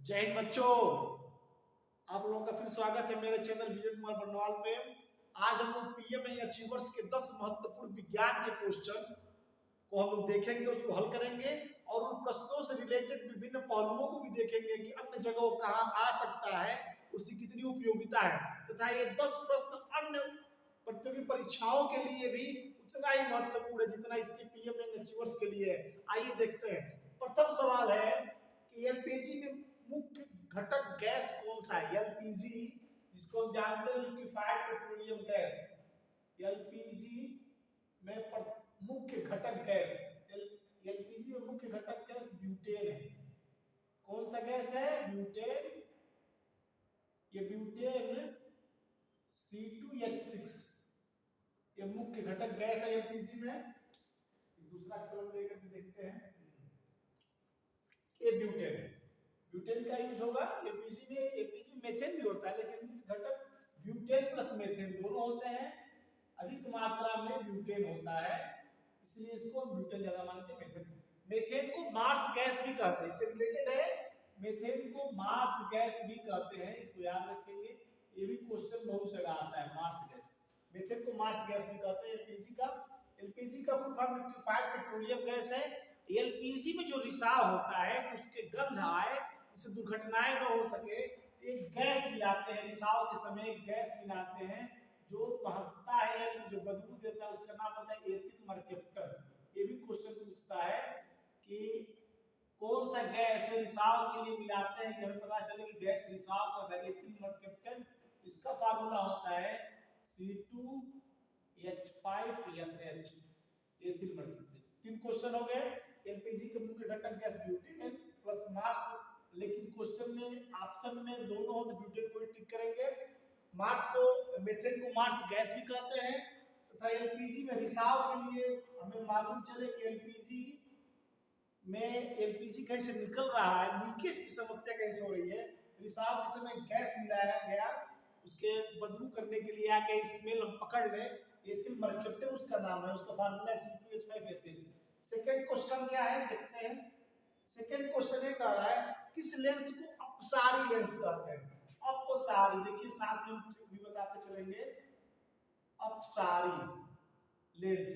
जय हिंद बच्चों। आप लोगों का फिर स्वागत है मेरे चैनल विजय कुमार बर्नवाल पे। आज हम लोग पीएमए अचीवर्स के 10 महत्वपूर्ण विज्ञान के क्वेश्चन को हम लोग देखेंगे, उसको हल करेंगे और उन प्रश्नों से रिलेटेड विभिन्न पहलुओं को भी देखेंगे कि अन्य जगहों कहाँ आ सकता है, उसकी कितनी उपयोगिता है तथा ये 10 प्रश्न अन्य प्रतियोगी परीक्षाओं के लिए भी उतना ही महत्वपूर्ण है जितना इसके पीएमए अचीवर्स के लिए है। आइए देखते हैं। प्रथम सवाल है कि एलपीजी में मुख्य घटक गैस कौन सा है। एलपीजी जिसको हम जानते हैं लिक्विफाइड पेट्रोलियम गैस। एलपीजी में मुख्य घटक गैस एलपीजी में मुख्य घटक गैस ब्यूटेन है। कौन सा गैस है? ब्यूटेन। ये ब्यूटेन C2H6 ये मुख्य घटक गैस है एलपीजी में। दूसरा कलम लेकर के देखते हैं। ये ब्यूटेन है। ब्यूटेन का यूज होगा एलपीजी में। एलपीजी मेथेन भी होता है लेकिन मुख्य घटक ब्यूटेन प्लस मेथेन दोनों होते हैं। अधिक मात्रा में ब्यूटेन होता है इसलिए इसको हम ब्यूटेन ज्यादा मानते हैं। मेथेन को मार्स गैस भी कहते हैं, इससे रिलेटेड है। मेथेन को मार्स गैस भी कहते हैं, इसको याद रखेंगे। ये भी क्वेश्चन बहुत जगह आता है। मार्स गैस, मेथेन को मार्स गैस भी कहते हैं। एलपीजी का full form liquefied petroleum gas है। एलपीजी में जो रिसाव होता है उसके गंध आए, इससे दुर्घटनाएं न हो सके, एक गैस मिलाते हैं। रिसाव के समय एक गैस मिलाते हैं जो महकता है यानी कि जो बदबू देता है, उसका नाम होता है एथिल मर्केप्टन। ये भी क्वेश्चन पूछता है कि कौन सा गैस है रिसाव के लिए मिलाते हैं कि हमें पता चले कि गैस रिसाव कर रहा है। एथिल मर्केप्टन, इसका फार्मूला होता है C2H5SH एथिल मर्केप्टन। 3 क्वेश्चन हो गए। एलपीजी के मुख्य घटक गैस ब्यूटेन प्लस मार्स, लेकिन क्वेश्चन में ऑप्शन में दोनों हो तो ब्यूटेन को टिक करेंगे। मार्स को, मेथेन को मार्स गैस भी कहते हैं तथा एलपीजी में रिसाव के लिए हमें मालूम चले कि एलपीजी कैसे निकल रहा है, लीकेज की समस्या कैसे हो रही है। रिसाव के समय गैस मिलाया गया, उसके बदबू करने के लिए आके स्मेल हम पकड़ ले, एथिल मर्केप्टन उसका नाम है, उसका फार्मूला C2H5SH। सेकंड क्वेश्चन क्या है देखते हैं। सेकंड क्वेश्चन ये कह रहा है किस लेंस को अपसारी लेंस कहते हैं। अपसारी, देखिए साथ में भी बताते चलेंगे। अपसारी लेंस,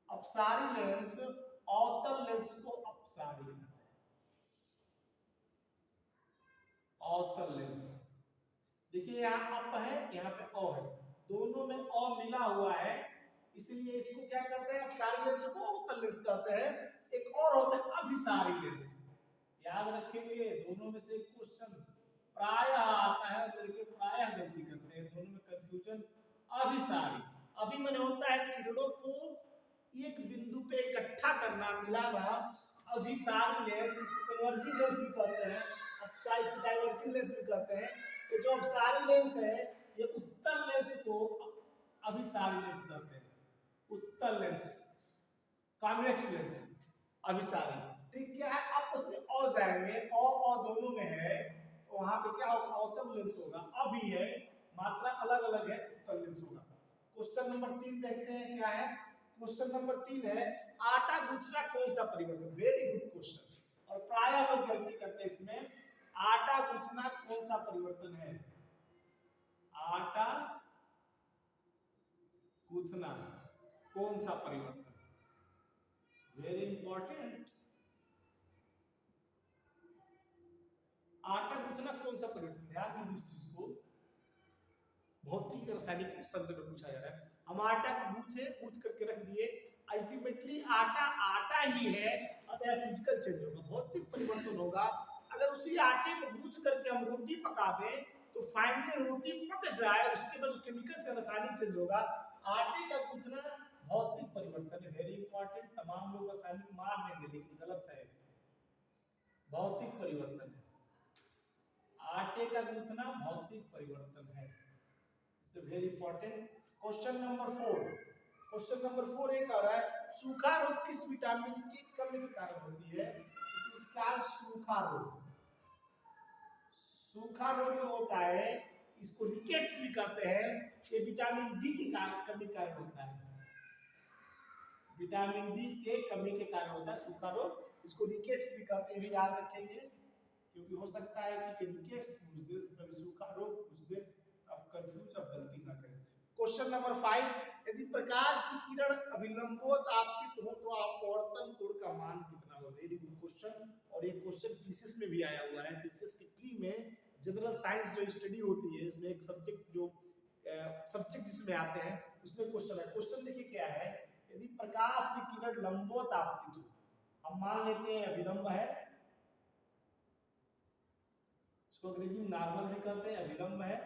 अपसारी लेंस अवतल लेंस को अपसारी कहते हैं। अवतल लेंस, देखिए यहाँ अप है, यहाँ पे अ है, दोनों में अ मिला हुआ है, इसलिए इसको क्या कहते हैं? अपसारी लेंस को अवतल लेंस कहते हैं। एक और होता है अभिसारी लेंस, याद रखेंगे। दोनों में से क्वेश्चन प्रायः आता है, लड़के प्रायः गलती करते हैं, दोनों में कंफ्यूजन। अभिसारी, अभी मैंने होता है किरणों को एक बिंदु पे इकट्ठा करना, मिलाना। अभिसारी लेंस, कन्वर्जिंग लेंस भी कहते हैं, अपसारी डाइवर्जिंग लेंस भी कहते हैं। तो जो अपसारी लेंस है ये उत्तल लेंस को अभिसारी लेंस कहते हैं। उत्तल लेंस, कॉन्वेक्स लेंस, अभिसारी। ठीक क्या है? अप से अ जाएंगे, अ दोनों में है तो वहां पे क्या होगा? अवतल लेंस होगा। अभी है, मात्रा अलग अलग है, उत्तल लेंस होगा। क्वेश्चन नंबर 3 देखते हैं क्या है। क्वेश्चन नंबर 3 है आटा गूंथना कौन सा परिवर्तन। वेरी गुड क्वेश्चन, और प्रायः लोग गलती करते हैं इसमें। आटा गूंथना कौन सा परिवर्तन है? आटा गूंथना कौन सा परिवर्तन? Very important. आटा गूंथना कौन सा परिवर्तन? ध्यान दीजिए इस चीज को, भौतिक रासायनिक इस शब्द में पूछा जा रहा है। हम आटा को गूंथ करके रख दिए, अल्टीमेटली आटा आटा ही है, अतः फिजिकल चेंज होगा, भौतिक परिवर्तन होगा। अगर उसी आटे को गूंथ करके हम रोटी पका दें तो फाइनली रोटी पक जाए, उसके बाद केमिकल से रासायनिक चेंज होगा। आटे का गूंथना भौतिक परिवर्तन है। Very important. तमाम लोग रासायनिक मार देंगे लेकिन गलत है, भौतिक परिवर्तन है। आटे का गूंथना भौतिक परिवर्तन है, very important. Question number 4, question number 4 एक आ रहा है सूखा रोग किस विटामिन की कमी के कारण होती है? इट इज कॉल्ड सूखा रोग। सूखा रोग जो होता है इसको रिकेट्स भी कहते हैं, ये विटामिन डी की कमी के कारण होता है। विटामिन डी के कमी के कारण होता है सूखा रोग, इसको रिकेट्स भी कहते हैं, भी याद रखेंगे, क्योंकि हो सकता है कि रिकेट्स पूछ दे, कभी सूखा रोग पूछ दे, आप कंफ्यूज, आप गलती ना करें। क्वेश्चन नंबर 5, यदि प्रकाश की किरण अभिलंबोत आपतित हो तो अपवर्तन कोण का मान कितना हो? वेरी गुड क्वेश्चन, और ये क्वेश्चन पीसीएस में भी आया हुआ है। पीसीएस के प्री में जनरल साइंस जो स्टडी होती है, उसमें एक सब्जेक्ट जो सब्जेक्ट जिसमें आते हैं उसमें क्वेश्चन है। क्वेश्चन देखिए क्या है, यदि प्रकाश की किरण लंबवत आपतित हो, हम मान लेते हैं अभिलंब है, इसको अंग्रेजी में नॉर्मल भी कहते हैं, अभिलंब है,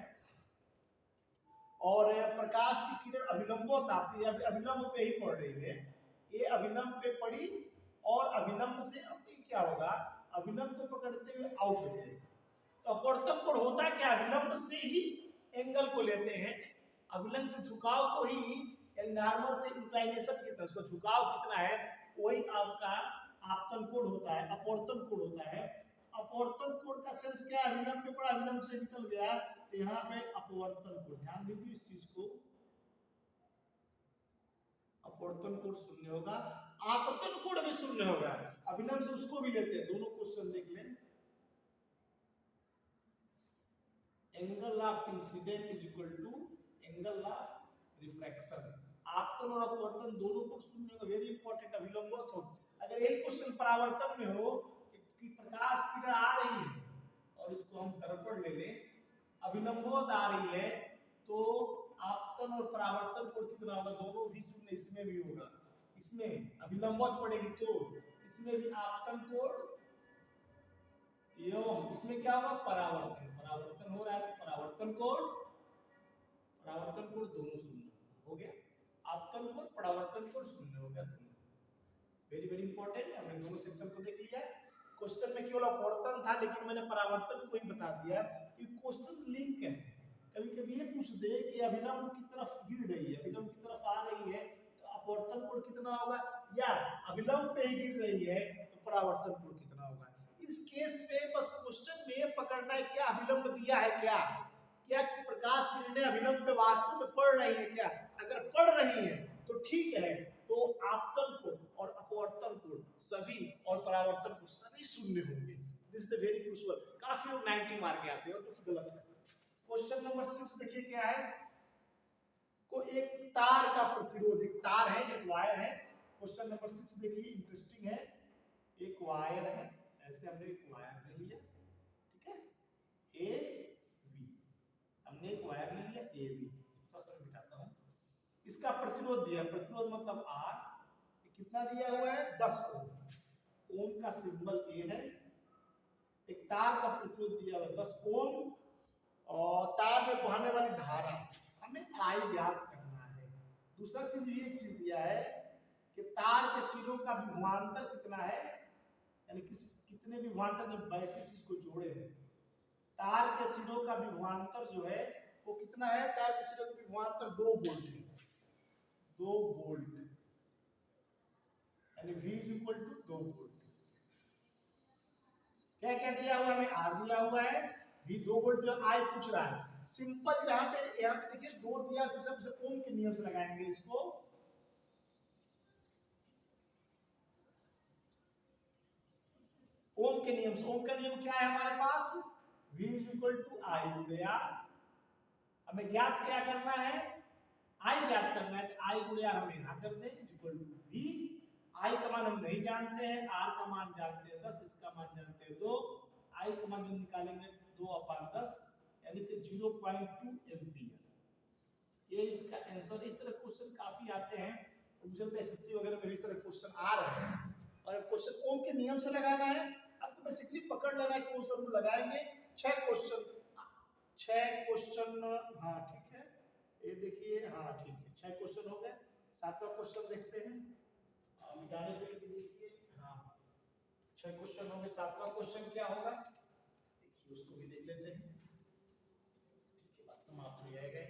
और प्रकाश की किरण अभिलंबवत आपतित है, अभिलंब पे ही पड़ रही है, ये अभिलंब पे पड़ी और अभिलंब से अब क्या होगा, अभिलंब को पकड़ते हुए आउट हो जाएगा। तो अपवर्तन कोण होता क्या, अभिलंब से ही एंगल को लेते हैं, अभिलंब से झुकाव को ही, नॉर्मल से इंक्लाइनेशन कितना, उसका झुकाव कितना है, वही आपका आपतन कोण होता है, अपवर्तन कोण होता है। अपवर्तन कोण का सेंस क्या है, अभिलंब पे पड़ा, अभिलंब से निकल गया, तो यहाँ पे अपवर्तन कोण, ध्यान दीजिए इस चीज को, अपवर्तन कोण शून्य होगा, आपतन कोण भी शून्य होगा, अभिलंब से उसको भी लेते हैं। दोनों क्वेश्चन देख लें, angle of incidence is equal to angle of refraction, आपतन और अपवर्तन दोनों को शून्य होगा, वेरी इंपॉर्टेंट। अभिलंबवत हो, अगर यही क्वेश्चन परावर्तन में हो कि प्रकाश किरण आ रही है और इसको हम दर्पण ले लें, अभिलंबवत आ रही है, तो आपतन और परावर्तन कोण कितना होगा, दोनों भी शून्य, इसमें भी होगा, इसमें अभिलंबवत पड़ेगी तो इसमें भी आपतन कोण एवं इसमें क्या होगा, परावर्तन, परावर्तन हो रहा है तो परावर्तन कोण दोनों शून्य हो गया, आपतन कोण परावर्तन कोण शून्य हो गया दोनों। वेरी वेरी इंपॉर्टेंट, हमने दोनों सेक्शन को देख लिया। क्वेश्चन में केवल अपवर्तन था, लेकिन मैंने परावर्तन को ही बता दिया कि क्वेश्चन लिंक है। कभी कभी ये पूछ दे कि अभिलंब की तरफ गिर रही है, अभिलंब की तरफ आ रही है, तो अपवर्तन कोण कितना होगा, या अभिलंब पे ही गिर रही है तो परावर्तन कोण कितना होगा। इस केस में बस क्वेश्चन में पकड़ना है, क्या अभिलंब दिया है, क्या क्या प्रकाश किरणें अभिलंब पे वास्तव में पड़ रही है क्या, अगर पड़ रही है तो ठीक है, तो आपतन कोण और अपवर्तन कोण सभी और परावर्तन कोण सभी शून्य होंगे। This is the very crucial, काफी लोग 90 मार के आते हैं, जो कि गलत है। क्वेश्चन नंबर 6 देखिए क्या है, को एक तार का प्रतिरोध, एक तार है, एक वायर है। क्वेश्चन नंबर 6 देखिए, इंटरेस्टिंग है, एक वायर है, ऐसे हमने एक वायर ले लिया, ठीक है, ए बी, हमने एक वायर ले लिया ए बी, थोड़ा सा मिटाता हूं, इसका प्रतिरोध दिया, प्रतिरोध मतलब आर, कितना दिया हुआ है, 10 ओम, ओम का सिंबल ए है, एक तार का प्रतिरोध दिया हुआ है 10 ओम, और तार में बहने वाली धारा हमें आई ज्ञात करना है। दूसरा चीज ये चीज दिया है कि तार के सिरों का विभवांतर कितना है, यानी कितने विभवांतर में बैटरी इसको जोड़े हैं, तार के सिरों का विभवांतर जो है वो कितना है, तार के सिरों का विभवांतर 2 वोल्ट है, 2 वोल्ट, यानी V इक्वल टू 2 वोल्ट। क्या क्या दिया हुआ है, हमें आर दिया हुआ है, V 2 वोल्ट जो आई पूछ रहा है, सिंपल, यहाँ पे देखिए 2 दिया, तो सबसे ओम के नियम से लगाएंगे इसको, ओम के नियम से, ओम का नियम क्या है हमारे पास, V इक्वल टू आई गुणे आर, हमें ज्ञात क्या करना है, आई ज्ञात करना है, तो आई गुणे आर हम यहाँ कर दें, इक्वल टू V, आई का मान हम नहीं जानते हैं, आर का मान जानते हैं 10, इसका मान जानते हैं 2, आई का मान जब निकालेंगे 2/10, यानी कि 0.2 एम्पियर, ये इसका आंसर। इस तरह क्वेश्चन काफी आते हैं, मुझे लगता है एसएससी वगैरह में इस तरह क्वेश्चन आ रहे हैं, और क्वेश्चन ओम के नियम से लगाना है, आपको बेसिकली पकड़ लेना है कौन सा रूल लगाएंगे। 6 क्वेश्चन, हाँ ठीक है, ये देखिए, हाँ ठीक है, 6 क्वेश्चन हो गए, 7वां क्वेश्चन देखते हैं, मिटाने के लिए देखिए, हाँ 6 क्वेश्चन हो गए, 7वां क्वेश्चन क्या होगा, देखिए उसको भी देख लेते हैं, इसके बाद समाप्त हो जाएगा।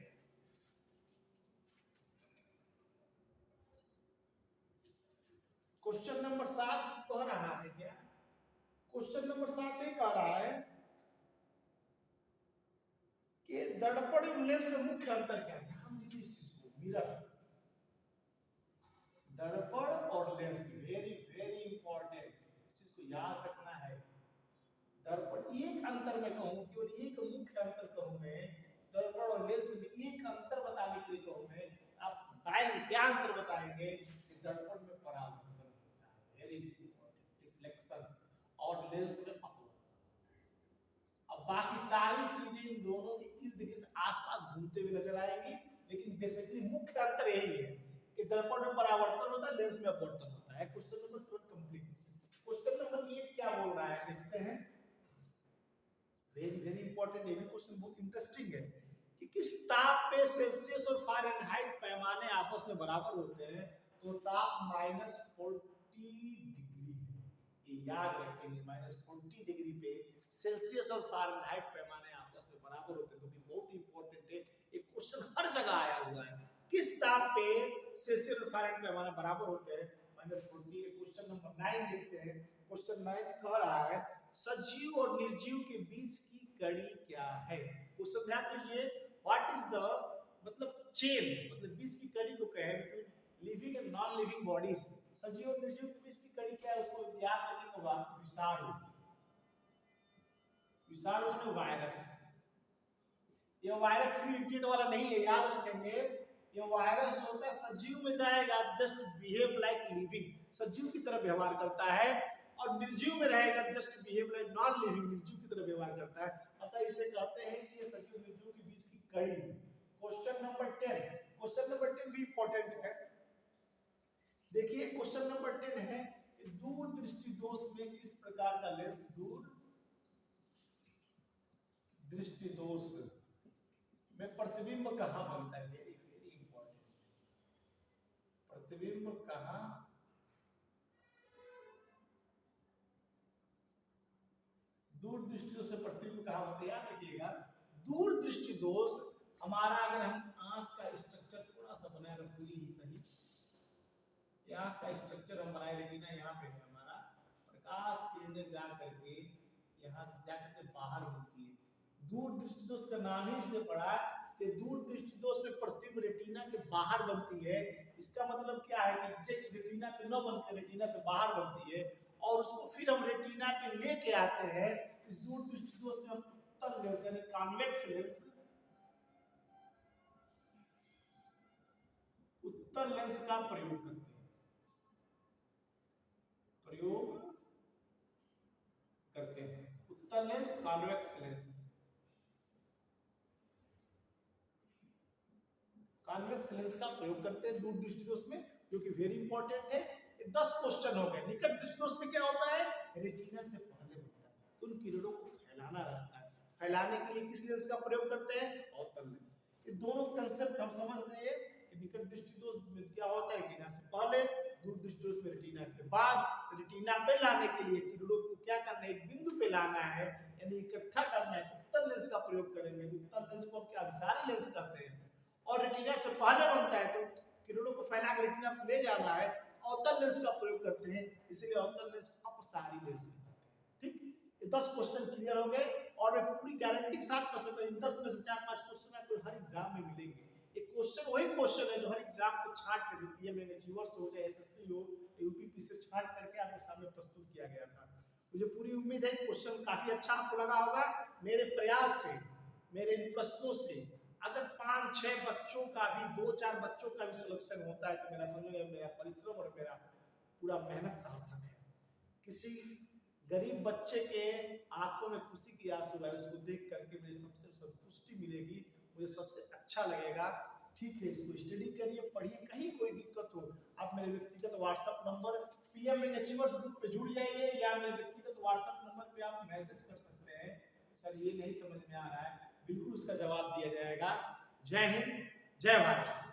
क्वेश्चन नंबर 7 कह रहा है क्या, क्वेश्चन नंबर 7 ये कह रहा है कि दर्पण एवं लेंस में मुख्य अंतर क्या है, ध्यान दीजिए इस चीज को, मिरर, दर्पण और लेंस, वेरी वेरी इंपॉर्टेंट, इस चीज याद रखना है। दर्पण एक अंतर मैं कहूं, केवल एक मुख्य अंतर कहूं मैं, दर्पण और लेंस में एक अंतर बताने के लिए कहूं मैं, आप बताएंगे क्या अंतर बताएंगे कि दर्पण में परावर्तन होता है, वेरी इंपॉर्टेंट, रिफ्लेक्शन, और लेंस में अपवर्तन। अब बाकी सारी चीजें इन दोनों के इर्द गिर्द आसपास घूमते हुए नजर आएंगी, लेकिन बेसिकली मुख्य अंतर यही है कि दर्पण में परावर्तन होता है, लेंस में अपवर्तन होता है। Question number 7 complete. Question number 8 क्या बोल रहा है देखते हैं। वेरी वेरी इंपॉर्टेंट, ये भी क्वेश्चन बहुत इंटरेस्टिंग है कि किस ताप पे सेल्सियस और फारेनहाइट पैमाने आपस में बराबर होते हैं, तो ताप -40 डिग्री है, ये याद रखेंगे। -40 डिग्री पे सेल्सियस और फारेनहाइट पैमाने आपस में बराबर होते हैं, तो बहुत इंपॉर्टेंट है, एक क्वेश्चन हर जगह आया हुआ है। किस ताप पे सेल्सियस और फारेनहाइट पैमाने बराबर होते हैं, -40। क्वेश्चन नंबर 9 देखते हैं। क्वेश्चन 9 कह रहा है सजीव और निर्जीव के बीच की कड़ी क्या है। क्वेश्चन ध्यान दीजिए, व्हाट इज द मतलब चेन, मतलब बीच की कड़ी को कहे between living and non living bodies. सजीव और निर्जीव के बीच की कड़ी क्या है, उसको याद रखने होगा। विषाणु, विषाणु माने वायरस। ये वायरस 3 इडियट वाला नहीं है, याद रखेंगे। ये वायरस होता है सजीव में जाएगा, जस्ट बिहेव लाइक लिविंग, सजीव की तरह व्यवहार करता है, और निर्जीव में रहेगा just behave like non living, निर्जीव की तरह व्यवहार करता है। अतः इसे कहते हैं कि ये सजीव निर्जीव के बीच की कड़ी। क्वेश्चन नंबर 10, क्वेश्चन नंबर 10 भी इंपॉर्टेंट है। देखिए क्वेश्चन नंबर 10 है कि दूर दृष्टि दोष में किस प्रकार का लेंस, दूर दृष्टि दोष में प्रतिबिंब कहां बनता है। वेरी वेरी इंपॉर्टेंट, प्रतिबिंब कहां, दूर दृष्टि दोष में प्रतिबिंब कहां बनता है, याद रखिएगा। दूर दृष्टि दोष हमारा, अगर हम आंख का स्ट्रक्चर थोड़ा सा बनाए रखूंगी ही सही, आंख का स्ट्रक्चर हम बनाए, रेटिना यहाँ पे है हमारा, प्रकाश किरणें जा करके यहाँ से जा करके बाहर होती है। दूर दृष्टि दोष का नाम ही इसलिए पड़ा कि दूर दृष्टि दोष में प्रतिबिंब रेटिना के बाहर बनती है। इसका मतलब क्या है कि एग्जैक्ट रेटिना पे न बनकर रेटिना से बाहर बनती है, और उसको फिर हम रेटिना पे लेके आते हैं। इस दूर दृष्टि दोष में हम उत्तल लेंस यानी कॉन्वेक्स लेंस, उत्तल लेंस का प्रयोग करते हैं, प्रयोग करते हैं। उत्तल lens, convex lens, convex lens का प्रयोग करते हैं दूर दृष्टि दोष में, जो कि वेरी इंपॉर्टेंट है। 10 क्वेश्चन हो गए। निकट दृष्टि दोष में क्या होता है, रेटिना से पहले बनता है, उन किरणों को फैलाना रहता है। फैलाने के लिए किस लेंस का प्रयोग करते हैं, अवतल लेंस। ये दोनों कंसेप्ट हम समझ रहे हैं कि निकट दृष्टि दोष में क्या होता है, रेटिना से पहले, दूर दृष्टि दोष में रेटिना के बाद। तो रेटिना पे लाने के लिए किरणों को क्या करना है, एक बिंदु पे लाना है, यानी इकट्ठा करना है, तो उत्तल लेंस का प्रयोग करेंगे। उत्तल लेंस को हम क्या, अभिसारी लेंस कहते हैं, और रेटिना से पहले बनता है, तो किरणों को फैला कर रेटिना पे ले जाना है, अवतल लेंस का प्रयोग करते हैं, इसलिए अवतल लेंस को अपसारी लेंस कहते हैं। ठीक, ये 10 क्वेश्चन क्लियर हो गए, और मैं पूरी गारंटी के साथ कह सकता हूं इन 10 में से 4-5 क्वेश्चन आपको हर एग्जाम में मिलेंगे। ये क्वेश्चन वही क्वेश्चन है जो हर एग्जाम को छांट कर पीएम अचीवर्स हो चाहे एसएससी हो, यूपीपीसी छांट करके आपके सामने प्रस्तुत किया गया था। मुझे पूरी उम्मीद है क्वेश्चन काफी अच्छा आपको लगा होगा। मेरे प्रयास से, मेरे इन प्रश्नों से अगर 5-6 बच्चों का भी, 2-4 बच्चों का भी सिलेक्शन होता है, तो मेरा समझ, मेरा परिश्रम और मेरा पूरा मेहनत सार्थक है। किसी गरीब बच्चे के आंखों में खुशी की आंसू है, उसको देख करके मुझे सबसे संतुष्टि मिलेगी, मुझे सबसे अच्छा लगेगा। ठीक है, इसको स्टडी करिए, पढ़िए, कहीं कोई दिक्कत हो आप मेरे व्यक्तिगत WhatsApp number PM achievers group पे जुड़ जाइए, या मेरे व्यक्तिगत व्हाट्सएप नंबर पे आप मैसेज कर सकते हैं, सर ये नहीं समझ में आ रहा है, बिल्कुल उसका जवाब दिया जाएगा। जय हिंद, जय भारत।